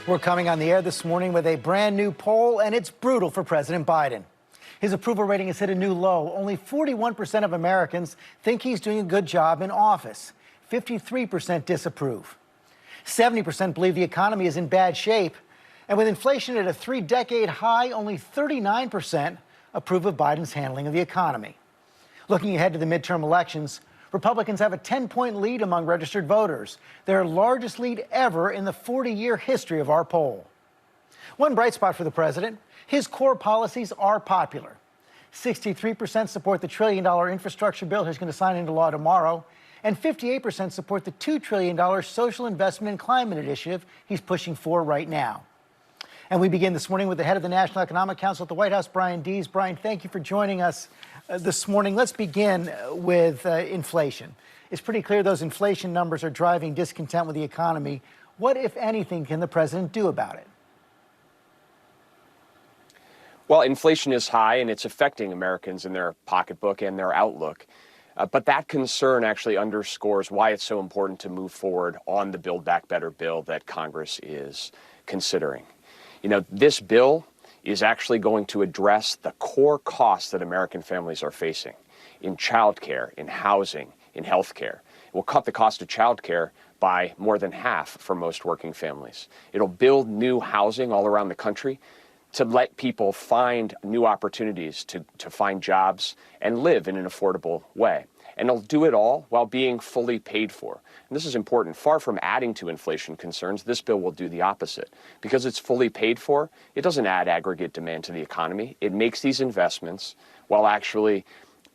We're coming on the air this morning with a brand new poll, and it's brutal for President Biden. His approval rating has hit a new low. Only 41% of Americans think he's doing a good job in office. 53% disapprove. 70% believe the economy is in bad shape. And with inflation at a 3-decade high, only 39% approve of Biden's handling of the economy. Looking ahead to the midterm elections, Republicans have a 10-point lead among registered voters, their largest lead ever in the 40-year history of our poll. One bright spot for the president, his core policies are popular. 63% support the $1 trillion infrastructure bill he's going to sign into law tomorrow, and 58% support the $2 trillion social investment and climate initiative he's pushing for right now. And we begin this morning with the head of the National Economic Council at the White House, Brian Deese. Brian, thank you for joining us this morning. Let's begin with inflation. It's pretty clear those inflation numbers are driving discontent with the economy. What, if anything, can the president do about it? Well, inflation is high, and it's affecting Americans in their pocketbook and their outlook. But that concern actually underscores why it's so important to move forward on the Build Back Better bill that Congress is considering. You know, this bill is actually going to address the core costs that American families are facing in childcare, in housing, in healthcare. It will cut the cost of childcare by more than half for most working families. It'll build new housing all around the country to let people find new opportunities to find jobs and live in an affordable way. And it'll do it all while being fully paid for. And this is important. Far from adding to inflation concerns, this bill will do the opposite. Because it's fully paid for, it doesn't add aggregate demand to the economy. It makes these investments while actually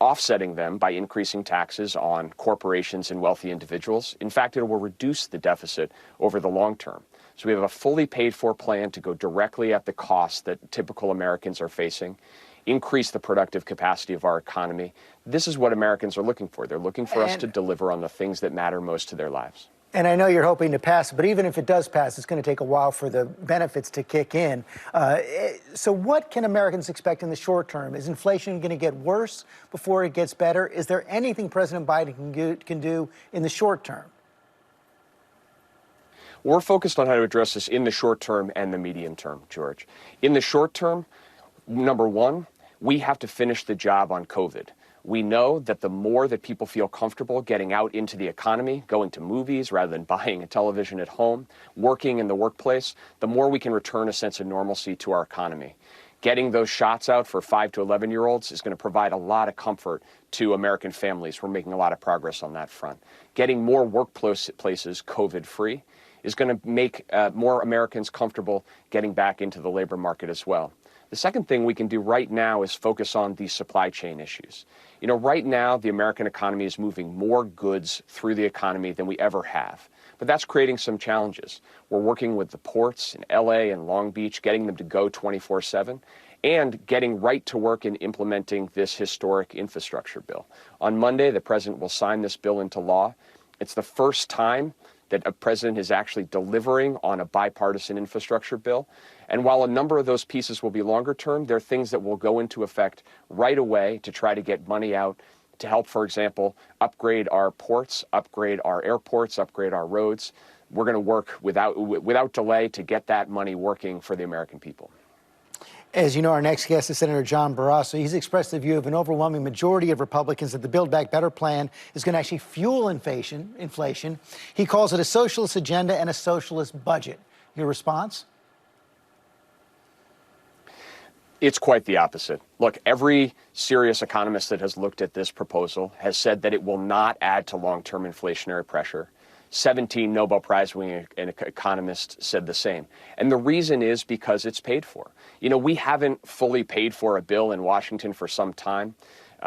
offsetting them by increasing taxes on corporations and wealthy individuals. In fact, it will reduce the deficit over the long term. So we have a fully paid for plan to go directly at the costs that typical Americans are facing, increase the productive capacity of our economy. This is what Americans are looking for. They're looking for us to deliver on the things that matter most to their lives. And I know you're hoping to pass it, but even if it does pass, it's going to take a while for the benefits to kick in. So what can Americans expect in the short term? Is inflation going to get worse before it gets better? Is there anything President Biden can do in the short term? We're focused on how to address this in the short term and the medium term, George. In the short term, number one, we have to finish the job on COVID. We know that the more that people feel comfortable getting out into the economy, going to movies rather than buying a television at home, working in the workplace, the more we can return a sense of normalcy to our economy. Getting those shots out for 5 to 11-year-olds is going to provide a lot of comfort to American families. We're making a lot of progress on that front. Getting more workplaces COVID-free is going to make more Americans comfortable getting back into the labor market as well. The second thing we can do right now is focus on these supply chain issues. You know, right now, the American economy is moving more goods through the economy than we ever have. But that's creating some challenges. We're working with the ports in LA and Long Beach, getting them to go 24/7, and getting right to work in implementing this historic infrastructure bill. On Monday, the president will sign this bill into law. It's the first time that a president is actually delivering on a bipartisan infrastructure bill. And while a number of those pieces will be longer term, they're things that will go into effect right away to try to get money out to help, for example, upgrade our ports, upgrade our airports, upgrade our roads. We're going to work without delay to get that money working for the American people. As you know, our next guest is Senator John Barrasso. He's expressed the view of an overwhelming majority of Republicans that the Build Back Better plan is going to actually fuel inflation. He calls it a socialist agenda and a socialist budget. Your response? It's quite the opposite. Look, every serious economist that has looked at this proposal has said that it will not add to long-term inflationary pressure. 17 Nobel Prize-winning economists said the same. And the reason is because it's paid for. You know, we haven't fully paid for a bill in Washington for some time.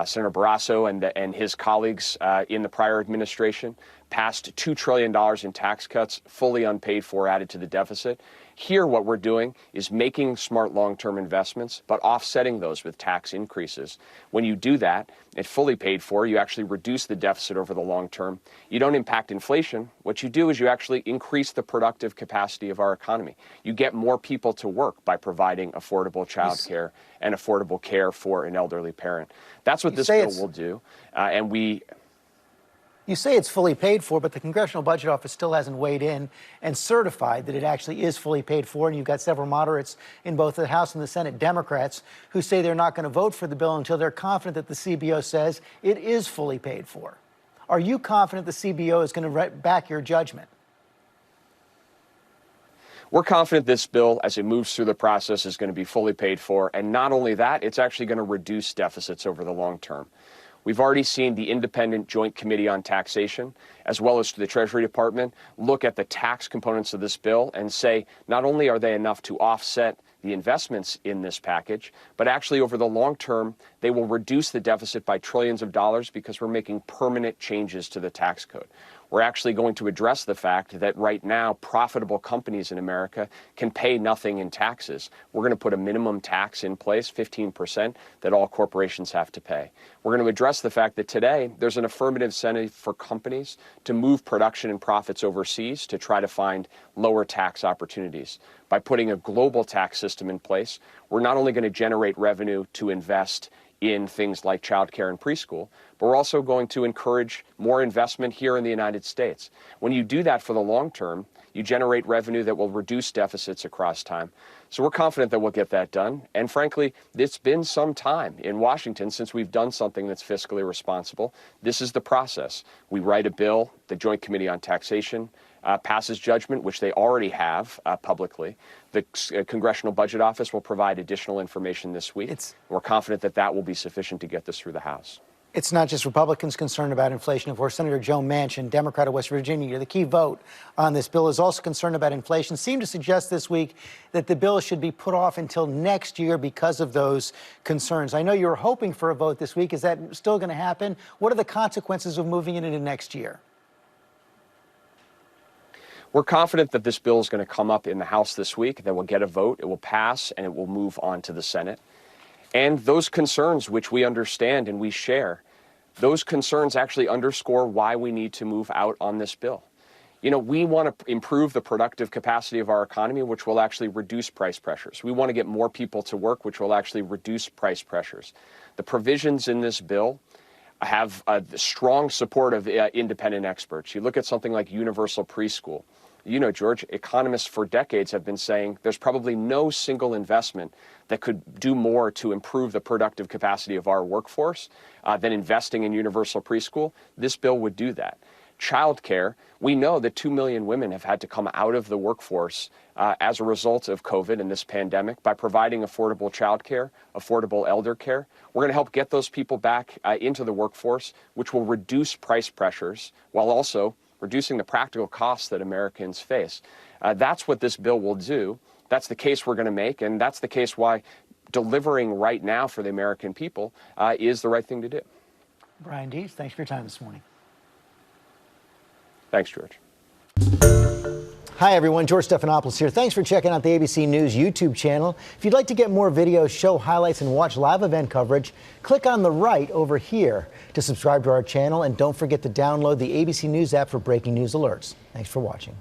Senator Barrasso and his colleagues in the prior administration passed $2 trillion in tax cuts, fully unpaid for, added to the deficit. Here, what we're doing is making smart long-term investments, but offsetting those with tax increases. When you do that, it's fully paid for. You actually reduce the deficit over the long term. You don't impact inflation. What you do is you actually increase the productive capacity of our economy. You get more people to work by providing affordable child care and affordable care for an elderly parent. That's what this bill will do. You say it's fully paid for, but the Congressional Budget Office still hasn't weighed in and certified that it actually is fully paid for. And you've got several moderates in both the House and the Senate, Democrats, who say they're not going to vote for the bill until they're confident that the CBO says it is fully paid for. Are you confident the CBO is going to back your judgment? We're confident this bill, as it moves through the process, is going to be fully paid for. And not only that, it's actually going to reduce deficits over the long term. We've already seen the Independent Joint Committee on Taxation, as well as the Treasury Department, look at the tax components of this bill and say not only are they enough to offset the investments in this package, but actually over the long term, they will reduce the deficit by trillions of dollars because we're making permanent changes to the tax code. We're actually going to address the fact that right now, profitable companies in America can pay nothing in taxes. We're going to put a minimum tax in place, 15%, that all corporations have to pay. We're going to address the fact that today there's an affirmative incentive for companies to move production and profits overseas to try to find lower tax opportunities. By putting a global tax system in place, we're not only going to generate revenue to invest in things like childcare and preschool, but we're also going to encourage more investment here in the United States. When you do that for the long term, you generate revenue that will reduce deficits across time. So we're confident that we'll get that done. And frankly, it's been some time in Washington since we've done something that's fiscally responsible. This is the process. We write a bill, the Joint Committee on Taxation passes judgment, which they already have publicly. The Congressional Budget Office will provide additional information this week. We're confident that that will be sufficient to get this through the House. It's not just Republicans concerned about inflation. Of course, Senator Joe Manchin, Democrat of West Virginia, the key vote on this bill, is also concerned about inflation. Seemed to suggest this week that the bill should be put off until next year because of those concerns. I know you were hoping for a vote this week. Is that still going to happen? What are the consequences of moving it into next year? We're confident that this bill is going to come up in the House this week, that we'll get a vote, it will pass, and it will move on to the Senate. And those concerns, which we understand and we share, those concerns actually underscore why we need to move out on this bill. You know, we want to improve the productive capacity of our economy, which will actually reduce price pressures. We want to get more people to work, which will actually reduce price pressures. The provisions in this bill have strong support of independent experts. You look at something like universal preschool. You know, George, economists for decades have been saying there's probably no single investment that could do more to improve the productive capacity of our workforce than investing in universal preschool. This bill would do that. Childcare, we know that 2 million women have had to come out of the workforce as a result of COVID and this pandemic. By providing affordable childcare, affordable elder care, we're going to help get those people back into the workforce, which will reduce price pressures while also reducing the practical costs that Americans face. That's what this bill will do. That's the case we're going to make, and that's the case why delivering right now for the American people is the right thing to do. Brian Deese, thanks for your time this morning. Thanks, George. Hi, everyone. George Stephanopoulos here. Thanks for checking out the ABC News YouTube channel. If you'd like to get more videos, show highlights, and watch live event coverage, click on the right over here to subscribe to our channel. And don't forget to download the ABC News app for breaking news alerts. Thanks for watching.